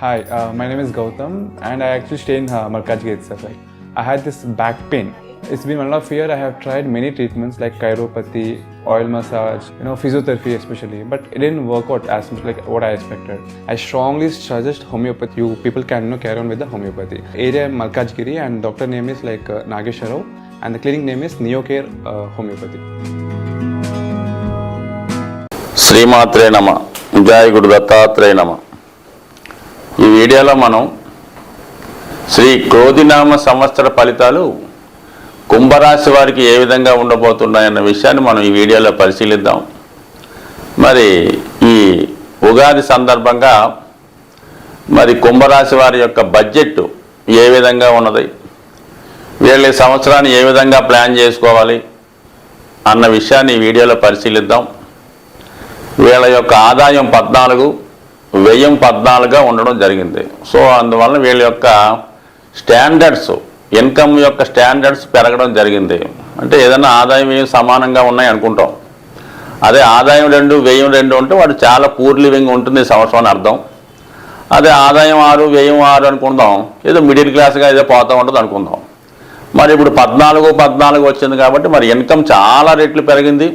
Hi, my name is Gautam and I actually stay in Markajgir itself. Like, I had this back pain. It's been 1.5 years. I have tried many treatments like chiropathy, oil massage, physiotherapy especially, but it didn't work out as much like what I expected. I strongly suggest homeopathy. You people can carry on with the homeopathy. Area Markajgiri and doctor name is like Nageshwar Rao and the clinic name is Neocare Homeopathy. శ్రీమాత్రే నమ జయ గురు దత్తాత్రేయ నమ. ఈ వీడియోలో మనం శ్రీ క్రోధినామ సంవత్సర ఫలితాలు కుంభరాశి వారికి ఏ విధంగా ఉండబోతున్నాయన్న విషయాన్ని మనం ఈ వీడియోలో పరిశీలిద్దాం. మరి ఈ ఉగాది సందర్భంగా మరి కుంభరాశి వారి యొక్క బడ్జెట్ ఏ విధంగా ఉన్నది, వీళ్ళ సంవత్సరాన్ని ఏ విధంగా ప్లాన్ చేసుకోవాలి అన్న విషయాన్ని ఈ వీడియోలో పరిశీలిద్దాం. వీళ్ళ యొక్క ఆదాయం 14, వ్యయం 14గా ఉండడం జరిగింది. సో అందువలన వీళ్ళ యొక్క స్టాండర్డ్స్, ఇన్కమ్ యొక్క స్టాండర్డ్స్ పెరగడం జరిగింది. అంటే ఏదైనా ఆదాయం వ్యయం సమానంగా ఉన్నాయి అనుకుంటాం. అదే ఆదాయం 2, వ్యయం 2 ఉంటే వాడు చాలా పూర్ లివింగ్ ఉంటుంది సంవత్సరం అని అర్థం. అదే ఆదాయం 6, వ్యయం 6 అనుకుందాం, ఏదో మిడిల్ క్లాస్గా ఏదో పోతూ ఉంటుంది అనుకుందాం. మరి ఇప్పుడు 14 వచ్చింది కాబట్టి మరి ఇన్కమ్ చాలా రెట్లు పెరిగింది.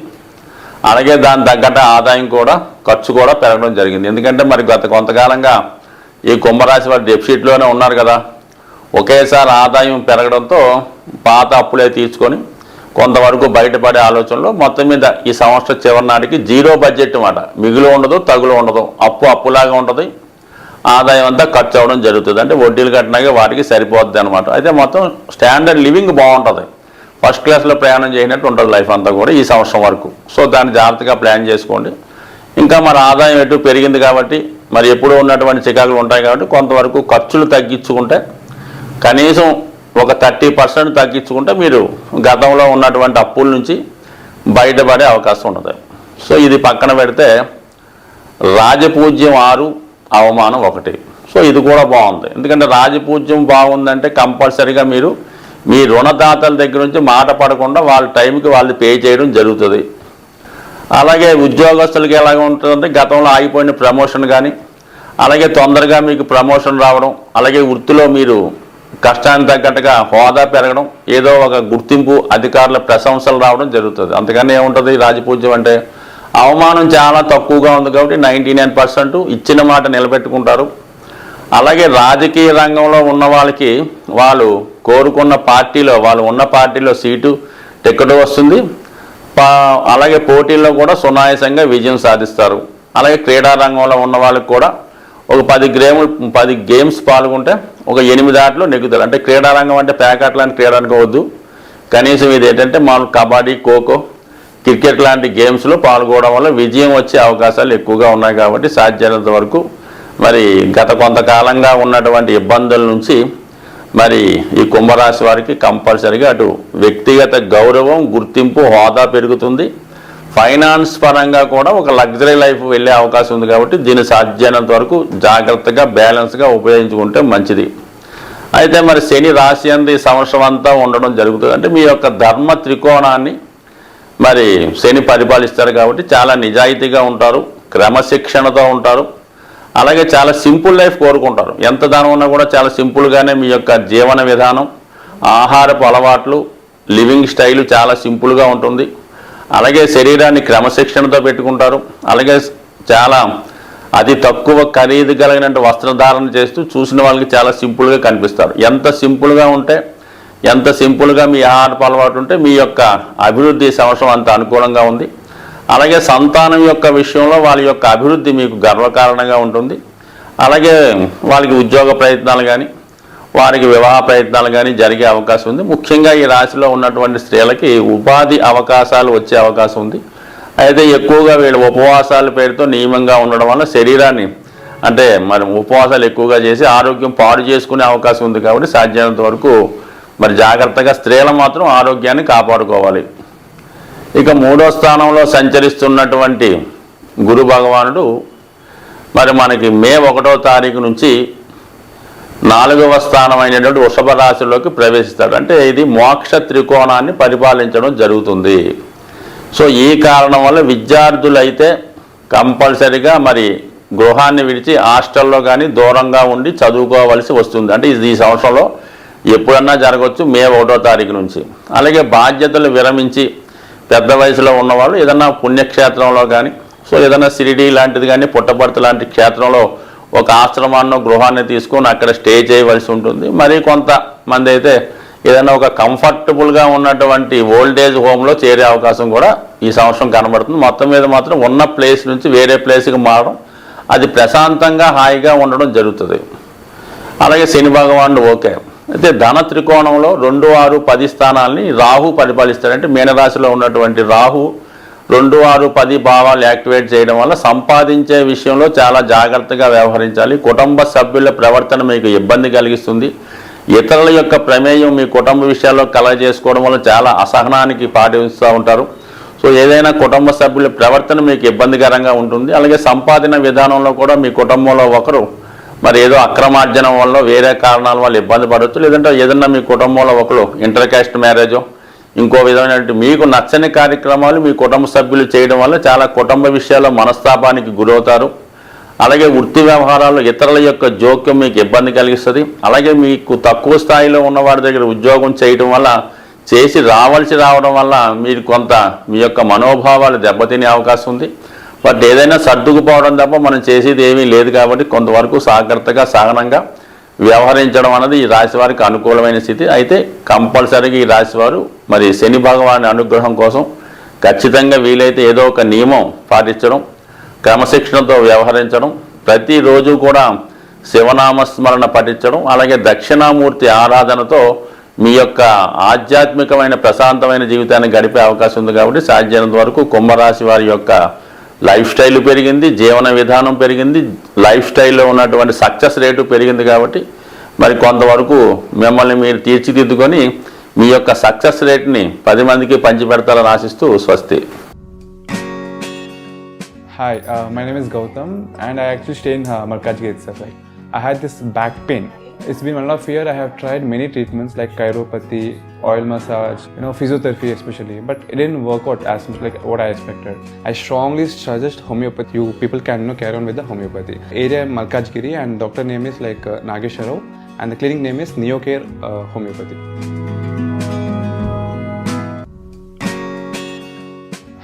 అలాగే దాని తగ్గట్టు ఆదాయం కూడా, ఖర్చు కూడా పెరగడం జరిగింది. ఎందుకంటే మరి గత కొంతకాలంగా ఈ కుంభరాశి వారి డెఫిసిట్లోనే ఉన్నారు కదా. ఒకేసారి ఆదాయం పెరగడంతో పాత అప్పులే తీర్చుకొని కొంతవరకు బయటపడే ఆలోచనలో మొత్తం మీద ఈ సంవత్సరం చివరి నాటికి జీరో బడ్జెట్ అన్నమాట. మిగులు ఉండదు, తగులు ఉండదు, అప్పులాగా ఉంటుంది, ఆదాయం అంతా ఖర్చు అవ్వడం జరుగుతుంది. అంటే వడ్డీలు కట్టినాక వాటికి సరిపోద్ది అనమాట. అయితే మొత్తం స్టాండర్డ్ లివింగ్ బాగుంటుంది, ఫస్ట్ క్లాస్లో ప్రయాణం చేయనట్టు ఉంటుంది లైఫ్ అంతా కూడా ఈ సంవత్సరం వరకు. సో దాన్ని జాగ్రత్తగా ప్లాన్ చేసుకోండి. ఇంకా మరి ఆదాయం ఎటు పెరిగింది కాబట్టి మరి ఎప్పుడూ ఉన్నటువంటి చికాకులు ఉంటాయి కాబట్టి కొంతవరకు ఖర్చులు తగ్గించుకుంటే కనీసం ఒక 30% తగ్గించుకుంటే మీరు గతంలో ఉన్నటువంటి అప్పుల నుంచి బయటపడే అవకాశం ఉంటుంది. సో ఇది పక్కన పెడితే రాజపూజ్యం 6, అవమానం 1. సో ఇది కూడా బాగుంది. ఎందుకంటే రాజపూజ్యం బాగుందంటే కంపల్సరీగా మీరు మీ రుణదాతల దగ్గర నుంచి మాట పడకుండా వాళ్ళ టైంకి వాళ్ళు పే చేయడం జరుగుతుంది. అలాగే ఉద్యోగస్తులకి ఎలాగ ఉంటుందంటే గతంలో ఆగిపోయిన ప్రమోషన్ కానీ, అలాగే తొందరగా మీకు ప్రమోషన్ రావడం, అలాగే వృత్తిలో మీరు కష్టానికి తగ్గట్టుగా హోదా పెరగడం, ఏదో ఒక గుర్తింపు, అధికారుల ప్రశంసలు రావడం జరుగుతుంది. అందుకని ఏముంటుంది రాజపూజ్యం అంటే అవమానం చాలా తక్కువగా ఉంది కాబట్టి 99% ఇచ్చిన మాట నిలబెట్టుకుంటారు. అలాగే రాజకీయ రంగంలో ఉన్న వాళ్ళకి వాళ్ళు కోరుకున్న పార్టీలో, వాళ్ళు ఉన్న పార్టీలో సీటు, టికెట్ వస్తుంది. అలాగే పోటీల్లో కూడా సునాయాసంగా విజయం సాధిస్తారు. అలాగే క్రీడా రంగంలో ఉన్న వాళ్ళకి కూడా ఒక 10 గేమ్స్ పాల్గొంటే ఒక 8 ఆటలు నెగ్గుతారు. అంటే క్రీడా రంగం అంటే ప్యాకెట్ లాంటి క్రీడ అనుకోవద్దు. కనీసం ఇది ఏంటంటే మామూలు కబడ్డీ, ఖోఖో, క్రికెట్ లాంటి గేమ్స్లో పాల్గొనడం వల్ల విజయం వచ్చే అవకాశాలు ఎక్కువగా ఉన్నాయి. కాబట్టి సాధ్యమైనంత వరకు మరి గత కొంతకాలంగా ఉన్నటువంటి ఇబ్బందుల నుంచి మరి ఈ కుంభరాశి వారికి కంపల్సరీగా అటు వ్యక్తిగత గౌరవం, గుర్తింపు, హోదా పెరుగుతుంది. ఫైనాన్స్ పరంగా కూడా ఒక లగ్జరీ లైఫ్ వెళ్ళే అవకాశం ఉంది. కాబట్టి దీన్ని సాధ్యమైనంత వరకు జాగ్రత్తగా, బ్యాలెన్స్గా ఉపయోగించుకుంటే మంచిది. అయితే మరి శని రాశి అందు ఈ సంవత్సరం అంతా ఉండడం జరుగుతుంది. అంటే మీ యొక్క ధర్మ త్రికోణాన్ని మరి శని పరిపాలిస్తారు కాబట్టి చాలా నిజాయితీగా ఉంటారు, క్రమశిక్షణతో ఉంటారు. అలాగే చాలా సింపుల్ లైఫ్ కోరుకుంటారు. ఎంత దానం ఉన్నా కూడా చాలా సింపుల్గానే మీ యొక్క జీవన విధానం, ఆహారపు అలవాట్లు, లివింగ్ స్టైలు చాలా సింపుల్గా ఉంటుంది. అలాగే శరీరాన్ని క్రమశిక్షణతో పెట్టుకుంటారు. అలాగే చాలా అతి తక్కువ ఖరీదు కలిగినట్టు వస్త్రధారణ చేస్తూ చూసిన వాళ్ళకి చాలా సింపుల్గా కనిపిస్తారు. ఎంత సింపుల్గా ఉంటే, ఎంత సింపుల్గా మీ ఆహారపు అలవాటు ఉంటే మీ యొక్క అభివృద్ధి సంవత్సరం అంత అనుకూలంగా ఉంది. అలాగే సంతానం యొక్క విషయంలో వాళ్ళ యొక్క అభివృద్ధి మీకు గర్వకారణంగా ఉంటుంది. అలాగే వాళ్ళకి ఉద్యోగ ప్రయత్నాలు కానీ, వారికి వివాహ ప్రయత్నాలు కానీ జరిగే అవకాశం ఉంది. ముఖ్యంగా ఈ రాశిలో ఉన్నటువంటి స్త్రీలకి ఉపాధి అవకాశాలు వచ్చే అవకాశం ఉంది. అయితే ఎక్కువగా వీళ్ళు ఉపవాసాల పేరుతో నియమంగా ఉండడం వల్ల శరీరాన్ని అంటే మరి ఉపవాసాలు ఎక్కువగా చేసి ఆరోగ్యం పాడు చేసుకునే అవకాశం ఉంది. కాబట్టి సాధ్యమైనంత వరకు మరి జాగ్రత్తగా స్త్రీలు మాత్రం ఆరోగ్యాన్ని కాపాడుకోవాలి. ఇక 3వ స్థానంలో సంచరిస్తున్నటువంటి గురు భగవానుడు మరి మనకి మే 1వ తారీఖు నుంచి 4వ స్థానం అయినటువంటి వృషభ రాశిలోకి ప్రవేశిస్తాడు. అంటే ఇది మోక్ష త్రికోణాన్ని పరిపాలించడం జరుగుతుంది. సో ఈ కారణం వల్ల విద్యార్థులైతే కంపల్సరిగా మరి గృహాన్ని విడిచి హాస్టల్లో కానీ దూరంగా ఉండి చదువుకోవాల్సి వస్తుంది. అంటే ఇది ఈ సంవత్సరంలో ఎప్పుడన్నా జరగవచ్చు, మే 1వ తారీఖు నుంచి. అలాగే బాధ్యతలు విరమించి పెద్ద వయసులో ఉన్నవాళ్ళు ఏదన్నా పుణ్యక్షేత్రంలో కానీ, సో ఏదైనా షిరిడి లాంటిది కానీ, పుట్టపర్తి లాంటి క్షేత్రంలో ఒక ఆశ్రమాన్నో గృహాన్ని తీసుకొని అక్కడ స్టే చేయవలసి ఉంటుంది. మరి కొంతమంది అయితే ఏదైనా ఒక కంఫర్టబుల్గా ఉన్నటువంటి ఓల్డేజ్ హోమ్లో చేరే అవకాశం కూడా ఈ సంవత్సరం కనబడుతుంది. మొత్తం మీద మాత్రం ఉన్న ప్లేస్ నుంచి వేరే ప్లేస్కి మారడం, అది ప్రశాంతంగా హాయిగా ఉండడం జరుగుతుంది. అలాగే శని భగవానుడు ఓకే. అయితే ధన త్రికోణంలో 2, 6, 10 స్థానాల్ని రాహు పరిపాలిస్తాడంటే మీనరాశిలో ఉన్నటువంటి రాహు 2, 6, 10 భావాలు యాక్టివేట్ చేయడం వల్ల సంపాదించే విషయంలో చాలా జాగ్రత్తగా వ్యవహరించాలి. కుటుంబ సభ్యుల ప్రవర్తన మీకు ఇబ్బంది కలిగిస్తుంది. ఇతరుల యొక్క ప్రమేయం మీ కుటుంబ విషయాల్లో కలగజేసుకోవడం వల్ల చాలా అసహనానికి పాటిస్తూ ఉంటారు. సో ఏదైనా కుటుంబ సభ్యుల ప్రవర్తన మీకు ఇబ్బందికరంగా ఉంటుంది. అలాగే సంపాదన విధానంలో కూడా మీ కుటుంబంలో ఒకరు మరి ఏదో అక్రమార్జనం వల్ల వేరే కారణాల వల్ల ఇబ్బంది పడవచ్చు. లేదంటే ఏదన్నా మీ కుటుంబంలో ఒకరు ఇంటర్ కాస్ట్ మ్యారేజో ఇంకో విధమైనటువంటి మీకు నచ్చని కార్యక్రమాలు మీ కుటుంబ సభ్యులు చేయడం వల్ల చాలా కుటుంబ విషయాల్లో మనస్తాపానికి గురవుతారు. అలాగే వృత్తి వ్యవహారాల్లో ఇతరుల యొక్క జోక్యం మీకు ఇబ్బంది కలిగిస్తుంది. అలాగే మీకు తక్కువ స్థాయిలో ఉన్నవారి దగ్గర ఉద్యోగం చేయడం వల్ల చేసి రావడం వల్ల మీరు కొంత మీ యొక్క మనోభావాలు దెబ్బతినే అవకాశం ఉంది. బట్ ఏదైనా సర్దుకుపోవడం తప్ప మనం చేసేది ఏమీ లేదు కాబట్టి కొంతవరకు జాగ్రత్తగా సహనంగా వ్యవహరించడం అన్నది ఈ రాశి వారికి అనుకూలమైన స్థితి. అయితే కంపల్సరీగా ఈ రాశివారు మరి శని భగవాని అనుగ్రహం కోసం ఖచ్చితంగా వీలైతే ఏదో ఒక నియమం పాటించడం, క్రమశిక్షణతో వ్యవహరించడం, ప్రతిరోజు కూడా శివనామస్మరణ పఠించడం, అలాగే దక్షిణామూర్తి ఆరాధనతో మీ యొక్క ఆధ్యాత్మికమైన ప్రశాంతమైన జీవితాన్ని గడిపే అవకాశం ఉంది. కాబట్టి సాధ్యమైనంత వరకు కుంభరాశి వారి యొక్క లైఫ్ స్టైల్ పెరిగింది, జీవన విధానం పెరిగింది, లైఫ్ స్టైల్లో ఉన్నటువంటి సక్సెస్ రేటు పెరిగింది. కాబట్టి మరి కొంతవరకు మిమ్మల్ని మీరు తీర్చిదిద్దుకొని మీ యొక్క సక్సెస్ రేట్ని 10 మందికి పంచిపెడతారని ఆశిస్తూ స్వస్తి. Hi, my name is Gautam and I actually stay in Markajgate itself. Like, I had this back pain. It's been 1.5 years. I have tried many treatments like chiropathy, oil massage, physiotherapy especially, but it didn't work out as much like what I expected. I strongly suggest homeopathy. You people can carry on with the homeopathy. Area Malkajgiri and doctor name is like Nageswar Rao and the clinic name is Neocare Homeopathy.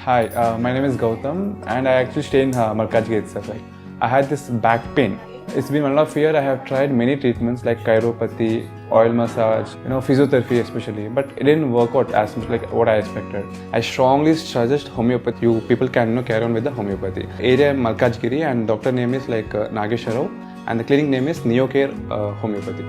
Hi, my name is Gautam and I actually stay in Markajgate itself. Like, I had this back pain. It's been 1.5 years. I have tried many treatments like chiropathy, oil massage, physiotherapy especially, but it didn't work out as much like what I expected. I strongly suggest homeopathy. You people can carry on with the homeopathy. Area Malkajgiri and doctor name is like Nageswar Rao and the clinic name is Neocare Homeopathy.